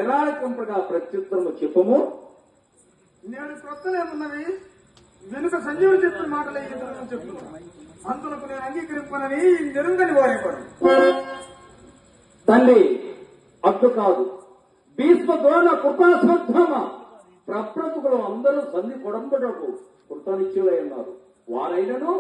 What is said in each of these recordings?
నిరాళింపగా ప్రత్యుత్తరము చెప్పము. నేను కొత్తలేమున్నవి వెనుక సంజీవుడు చెప్పిన మాటలే చెప్తున్నాను. అందులకు నేను అంగీకరింపనని నిరుంగని వారేవాడు. తండ్రి అట్టు కాదు. భీష్మ ద్రోణ కృపాశ్వత్థామ ప్రప్రముఖులు అందరూ సంధి కొడంబటకు కృతనిత్యులై ఉన్నారు. వారైనను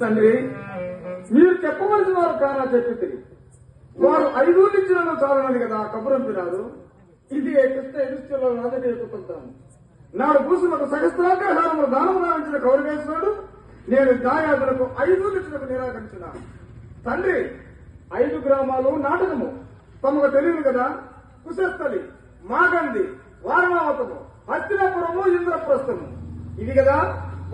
తండ్రి, మీరు చెప్పవలసిన వారు కానా చెప్పి వారు 5 నిత్యులను చాలనని కదా కబురంపినారు. ఇది కృష్ణ ఎదుస్తులో నాదటి ఎక్కుతుంటాను. నాడు భూసులకు సహస్రాగ్రహారములు దానము దానించిన కౌరవేశ్వరుడు నేను దాయాదులకు 5 నిత్యులకు నిరాకరించిన. తండ్రి, 5 గ్రామాలు నాటకము తమకు తెలియదు కదా. కుశస్థలి, మాగండి, వారణావతము, హస్తినాపురము, ఇంద్రప్రస్థము ఇది కదా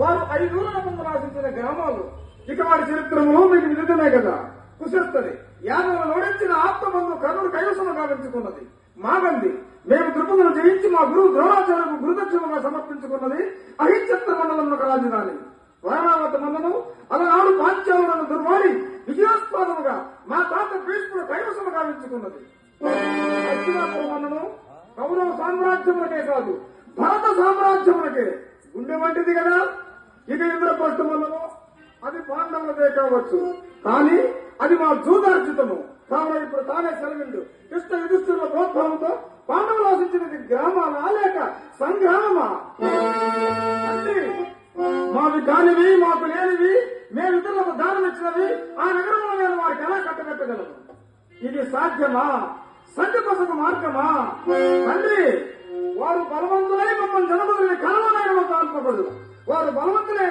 వారు 5 ముందు రాసించిన గ్రామాలు. ఇక వారి చరిత్రములు మీకు విదితమే కదా. కుశస్థలి యాదవులు ఓడించిన ఆత్మబంధు కర్ణుడు కైవసము గావించుకున్నది. మాగంది మేము ద్రుపదును జయించి మా గురువు ద్రోణాచార్యకు గురుదక్షిణగా సమర్పించుకున్నది అహిచత్ర మండలంలో రాజధాని. వారణావత మండలం అలనాడు పాంచాలను దుర్వాడి విజయాస్పదముగా మా తాత భీష్ముడు కైవసము గావించుకున్నది. హస్తినాపుర మండలం కౌరవ సామ్రాజ్యములకే కాదు భారత సామ్రాజ్యములకే గుండె వంటిది కదా. ఇక ఇంద్రప్రస్థ మండలం అది పాండవులదే కావచ్చు, కానీ అది మా జూదార్జితము. కావున ఇప్పుడు తానే సెలవిండు. కృష్ణ యుధిష్ఠిరుల ప్రోత్సాహంతో పాండవులు ఆశించినది గ్రామాలా లేక సంగ్రామమా? అంటే మావి కానివి మాకు లేనివి మేము ఇతరులకు దానం ఇచ్చినవి ఆ నగరంలో నేను వారికి ఎలా కట్టబెట్టగలను? ఇది సాధ్యమా? సంధిపసకు మార్గమా? తండ్రి, వారు బలవంతులై మమ్మల్ని జనబదులని కలవనైన తాల్పకూడదు. వారు బలవంతులైన